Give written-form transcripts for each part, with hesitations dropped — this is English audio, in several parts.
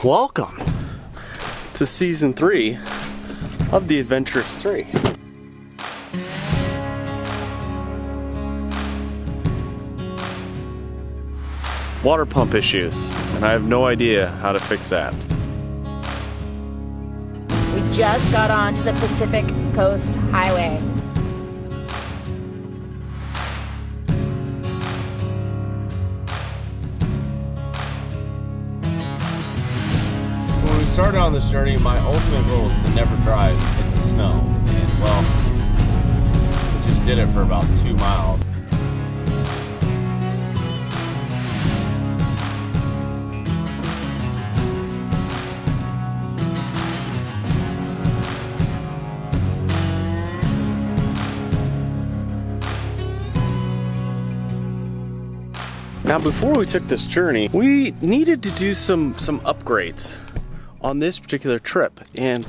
Welcome to season 3 of the Adventures 3. Water pump issues, and I have no idea how to fix that. We just got onto the Pacific Coast Highway. When we started on this journey, my ultimate goal was to never drive in the snow. And well, we just did it for about 2 miles. Now, before we took this journey, we needed to do some upgrades on this particular trip, and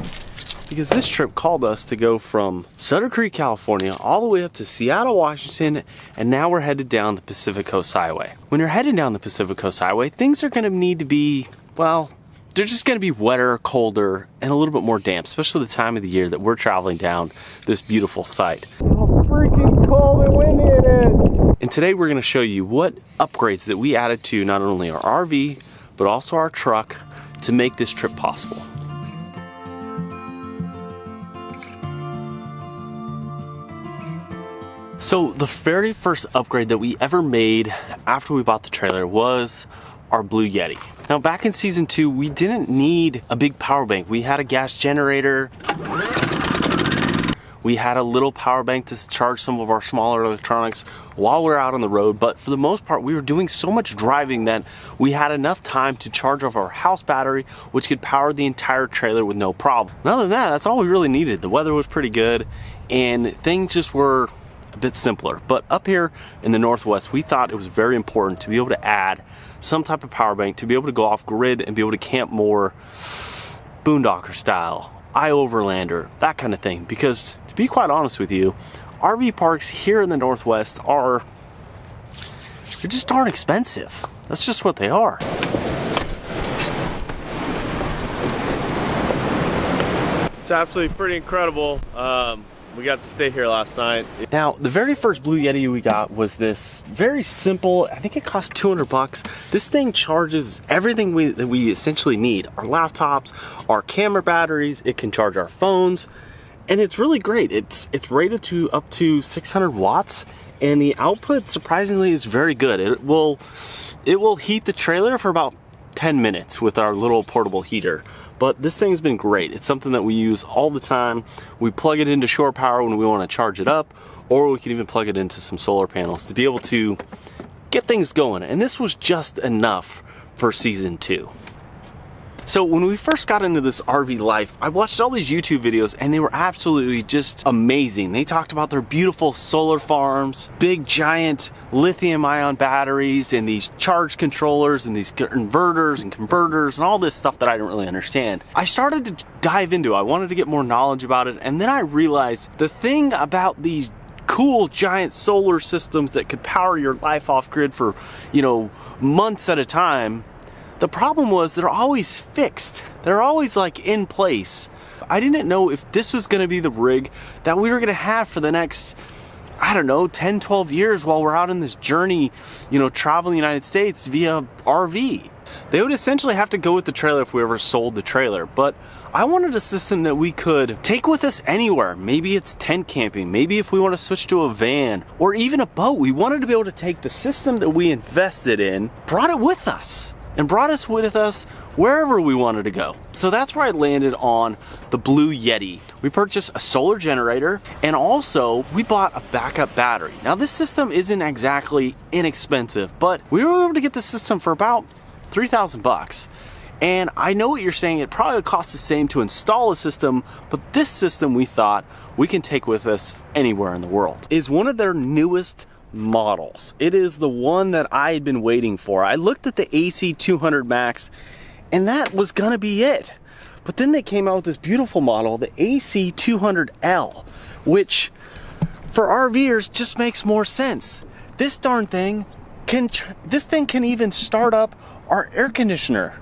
because this trip called us to go from Sutter Creek, California, all the way up to Seattle, Washington, and now we're headed down the Pacific Coast Highway. When you're heading down the Pacific Coast Highway, things are going to need to be, well, they're just going to be wetter, colder, and a little bit more damp, especially the time of the year that we're traveling down this beautiful site. How freaking cold and windy it is! And today we're going to show you what upgrades that we added to not only our RV, but also our truck to make this trip possible. So the very first upgrade that we ever made after we bought the trailer was our Blue Yeti. Now, back in season 2, we didn't need a big power bank. We had a gas generator. We had a little power bank to charge some of our smaller electronics while we're out on the road, but for the most part, we were doing so much driving that we had enough time to charge off our house battery, which could power the entire trailer with no problem. And other than that, that's all we really needed. The weather was pretty good, and things just were a bit simpler. But up here in the Northwest, we thought it was very important to be able to add some type of power bank to be able to go off grid and be able to camp more boondocker style, overlander, that kind of thing. Because to be quite honest with you, RV parks here in the Northwest they're just darn expensive. That's just what they are. It's absolutely pretty incredible. We got to stay here last night. Now, the very first Blue Yeti we got was this very simple, I think it cost $200. This thing charges everything that we essentially need. Our laptops, our camera batteries, it can charge our phones, and it's really great. It's rated to up to 600 watts, and the output, surprisingly, is very good. It will heat the trailer for about 10 minutes with our little portable heater. But this thing's been great. It's something that we use all the time. We plug it into shore power when we want to charge it up, or we can even plug it into some solar panels to be able to get things going. And this was just enough for season 2. So when we first got into this RV life, I watched all these YouTube videos and they were absolutely just amazing. They talked about their beautiful solar farms, big giant lithium ion batteries, and these charge controllers and these inverters and converters and all this stuff that I didn't really understand. I started to dive into it. I wanted to get more knowledge about it, and then I realized the thing about these cool giant solar systems that could power your life off grid for, months at a time, the problem was they're always fixed. They're always like in place. I didn't know if this was gonna be the rig that we were gonna have for the next, 10, 12 years while we're out on this journey, traveling the United States via RV. They would essentially have to go with the trailer if we ever sold the trailer, but I wanted a system that we could take with us anywhere. Maybe it's tent camping, maybe if we want to switch to a van, or even a boat. We wanted to be able to take the system that we invested in, brought it with us wherever we wanted to go. So that's where I landed on the Blue Yeti. We purchased a solar generator, and also we bought a backup battery. Now, this system isn't exactly inexpensive, but we were able to get the system for about $3,000. And I know what you're saying, it probably costs the same to install a system, but this system we thought we can take with us anywhere in the world. It's one of their newest models. It is the one that I had been waiting for. I looked at the AC200 Max, and that was gonna be it. But then they came out with this beautiful model, the AC200L, which for RVers just makes more sense. This darn thing can even start up our air conditioner.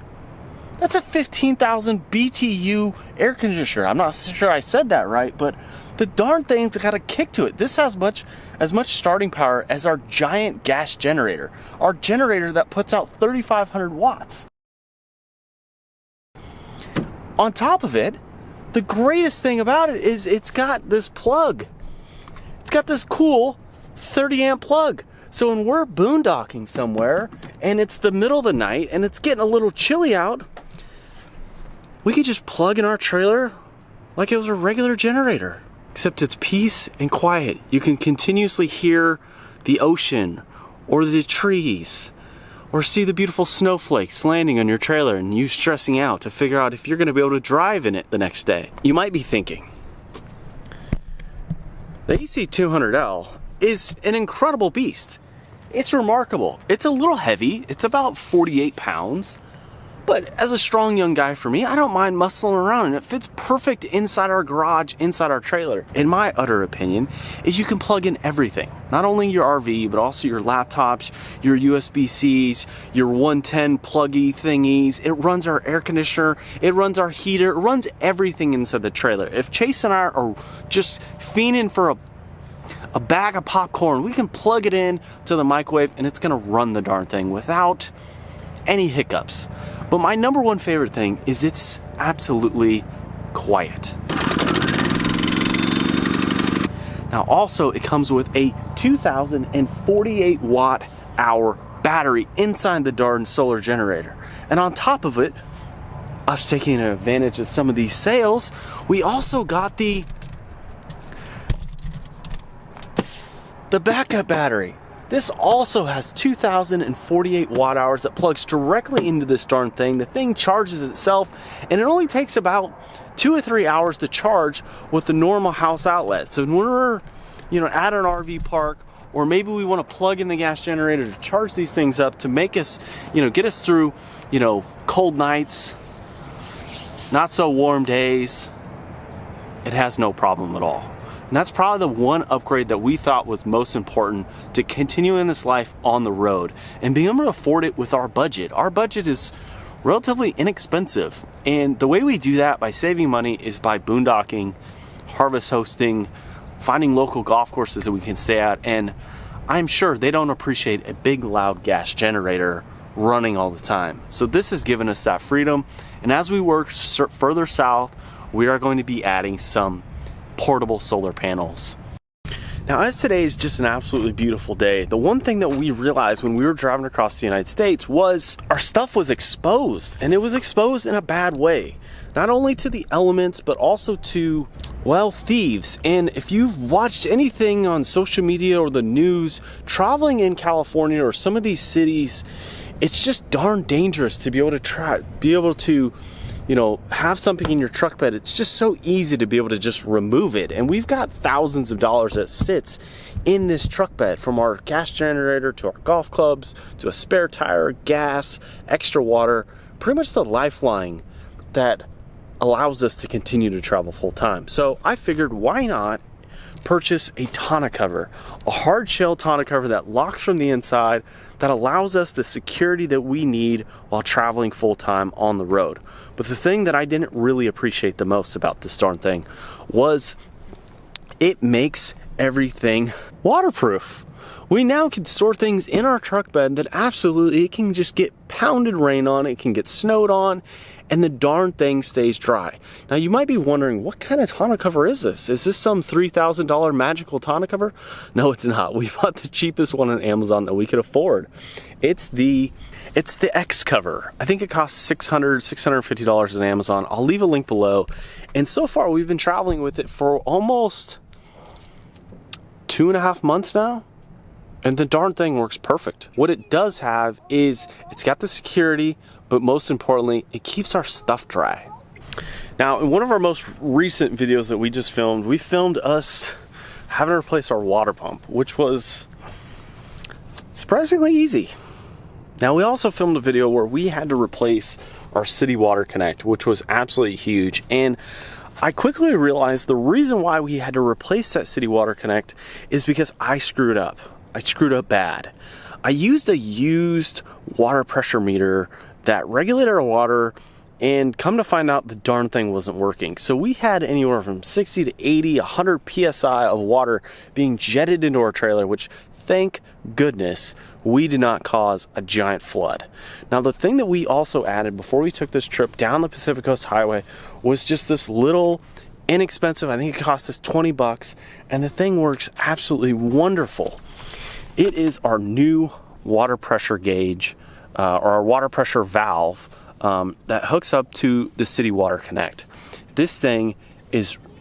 That's a 15,000 BTU air conditioner. I'm not sure I said that right, but the darn thing's got a kick to it. This has as much starting power as our giant gas generator. Our generator that puts out 3,500 watts. On top of it, the greatest thing about it is it's got this plug. It's got this cool 30 amp plug. So when we're boondocking somewhere and it's the middle of the night and it's getting a little chilly out, we could just plug in our trailer like it was a regular generator. Except it's peace and quiet. You can continuously hear the ocean or the trees or see the beautiful snowflakes landing on your trailer and you stressing out to figure out if you're going to be able to drive in it the next day. You might be thinking, the EC200L is an incredible beast. It's remarkable. It's a little heavy. It's about 48 pounds. But as a strong young guy for me, I don't mind muscling around, and it fits perfect inside our garage, inside our trailer. In my utter opinion, is you can plug in everything. Not only your RV, but also your laptops, your USB-Cs, your 110 pluggy thingies. It runs our air conditioner, it runs our heater, it runs everything inside the trailer. If Chase and I are just fiending for a bag of popcorn, we can plug it in to the microwave and it's gonna run the darn thing without any hiccups. But my number one favorite thing is it's absolutely quiet. Now also it comes with a 2,048 watt hour battery inside the darn solar generator. And on top of it, us taking advantage of some of these sales, we also got the backup battery. This also has 2,048 watt hours that plugs directly into this darn thing. The thing charges itself and it only takes about 2 or 3 hours to charge with the normal house outlet. So when we're, at an RV park, or maybe we want to plug in the gas generator to charge these things up to make us, get us through, cold nights, not so warm days, it has no problem at all. And that's probably the one upgrade that we thought was most important to continuing this life on the road and being able to afford it with our budget. Our budget is relatively inexpensive. And the way we do that by saving money is by boondocking, harvest hosting, finding local golf courses that we can stay at. And I'm sure they don't appreciate a big loud gas generator running all the time. So this has given us that freedom. And as we work further south, we are going to be adding some portable solar panels. Now, as today is just an absolutely beautiful day, the one thing that we realized when we were driving across the United States was our stuff was exposed, and it was exposed in a bad way. Not only to the elements, but also to, well, thieves. And if you've watched anything on social media or the news, traveling in California or some of these cities, it's just darn dangerous to be able to have something in your truck bed. It's just so easy to be able to just remove it. And we've got thousands of dollars that sits in this truck bed, from our gas generator to our golf clubs, to a spare tire, gas, extra water, pretty much the lifeline that allows us to continue to travel full time. So I figured, why not purchase a tonneau cover, a hard shell tonneau cover that locks from the inside, that allows us the security that we need while traveling full time on the road. But the thing that I didn't really appreciate the most about this darn thing was it makes everything waterproof. We now can store things in our truck bed that absolutely, it can just get pounded rain on, it can get snowed on, and the darn thing stays dry. Now you might be wondering, what kind of tonneau cover is this? Is this some $3,000 magical tonneau cover? No, it's not. We bought the cheapest one on Amazon that we could afford. It's the X cover. I think it costs $650 on Amazon. I'll leave a link below. And so far we've been traveling with it for almost 2.5 months now. And the darn thing works perfect. What it does have is it's got the security, but most importantly, it keeps our stuff dry. Now, in one of our most recent videos that we just filmed, we filmed us having to replace our water pump, which was surprisingly easy. Now, we also filmed a video where we had to replace our city water connect, which was absolutely huge. And I quickly realized the reason why we had to replace that city water connect is because I screwed up. I screwed up bad. I used a used water pressure meter that regulated our water and come to find out the darn thing wasn't working. So we had anywhere from 60 to 80, 100 PSI of water being jetted into our trailer, which thank goodness we did not cause a giant flood. Now the thing that we also added before we took this trip down the Pacific Coast Highway was just this little inexpensive, I think it cost us 20 bucks, and the thing works absolutely wonderful. It is our new water pressure gauge, or our water pressure valve that hooks up to the City Water Connect. This thing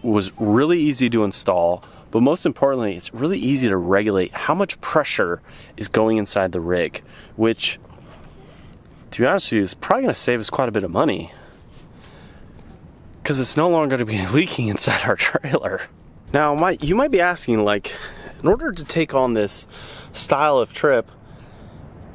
was really easy to install, but most importantly, it's really easy to regulate how much pressure is going inside the rig, which, to be honest with you, is probably going to save us quite a bit of money, because it's no longer going to be leaking inside our trailer. Now, you might be asking, like, in order to take on this style of trip,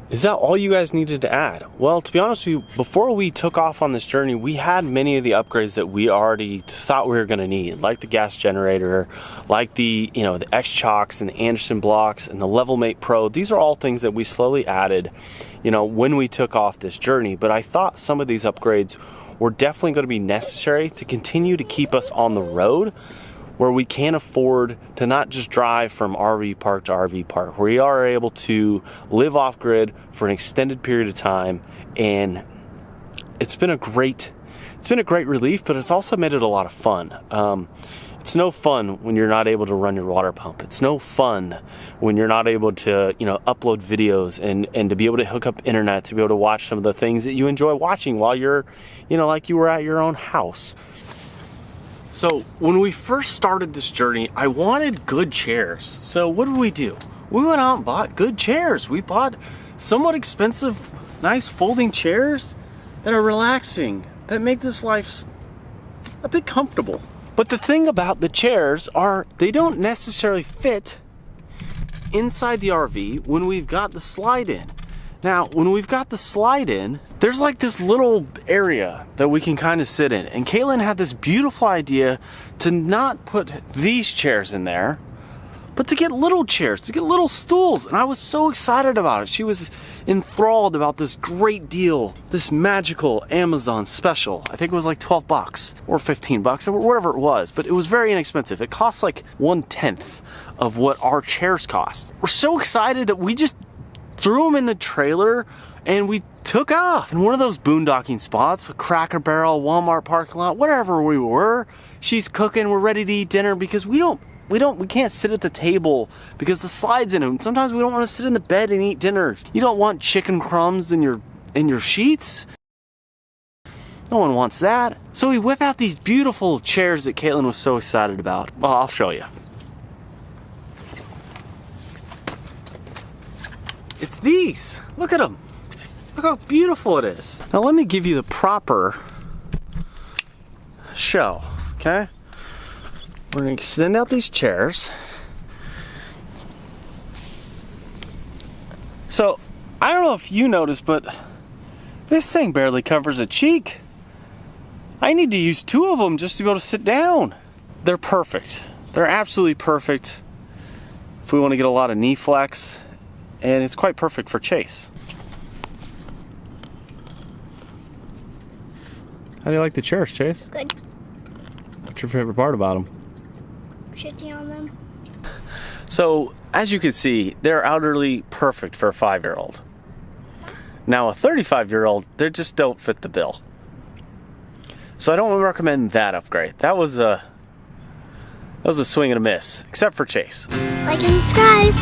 is that all you guys needed to add? Well, to be honest with you, before we took off on this journey, we had many of the upgrades that we already thought we were going to need, like the gas generator, like the X-Chocks and the Anderson blocks and the Levelmate Pro. These are all things that we slowly added, when we took off this journey. But I thought some of these upgrades were definitely going to be necessary to continue to keep us on the road, where we can afford to not just drive from RV park to RV park, where we are able to live off grid for an extended period of time. And it's been a great relief, but it's also made it a lot of fun. It's no fun when you're not able to run your water pump. It's no fun when you're not able to, upload videos and to be able to hook up internet, to be able to watch some of the things that you enjoy watching while you're, like you were at your own house. So when we first started this journey, I wanted good chairs. So what did we do? We went out and bought good chairs. We bought somewhat expensive, nice folding chairs that are relaxing, that make this life a bit comfortable. But the thing about the chairs are they don't necessarily fit inside the RV when we've got the slide in. Now, when we've got the slide in, there's like this little area that we can kind of sit in. And Caitlin had this beautiful idea to not put these chairs in there, but to get little chairs, to get little stools. And I was so excited about it. She was enthralled about this great deal, this magical Amazon special. I think it was like 12 bucks or 15 bucks or whatever it was, but it was very inexpensive. It cost like 1/10 of what our chairs cost. We're so excited that we just threw them in the trailer and we took off. In one of those boondocking spots, a Cracker Barrel, Walmart parking lot, whatever we were, she's cooking, we're ready to eat dinner because we can't sit at the table because the slide's in them. Sometimes we don't want to sit in the bed and eat dinner. You don't want chicken crumbs in your sheets. No one wants that. So we whip out these beautiful chairs that Caitlin was so excited about. Well, I'll show you. It's these. Look at them. Look how beautiful it is. Now let me give you the proper show, okay? We're gonna extend out these chairs. So, I don't know if you noticed, but this thing barely covers a cheek. I need to use 2 of them just to be able to sit down. They're perfect. They're absolutely perfect if we want to get a lot of knee flex. And it's quite perfect for Chase. How do you like the chairs, Chase? Good. What's your favorite part about them? Shitting on them. So, as you can see, they're utterly perfect for a 5-year-old. Now, a 35-year-old, they just don't fit the bill. So I don't recommend that upgrade. That was a swing and a miss, except for Chase. Like and subscribe.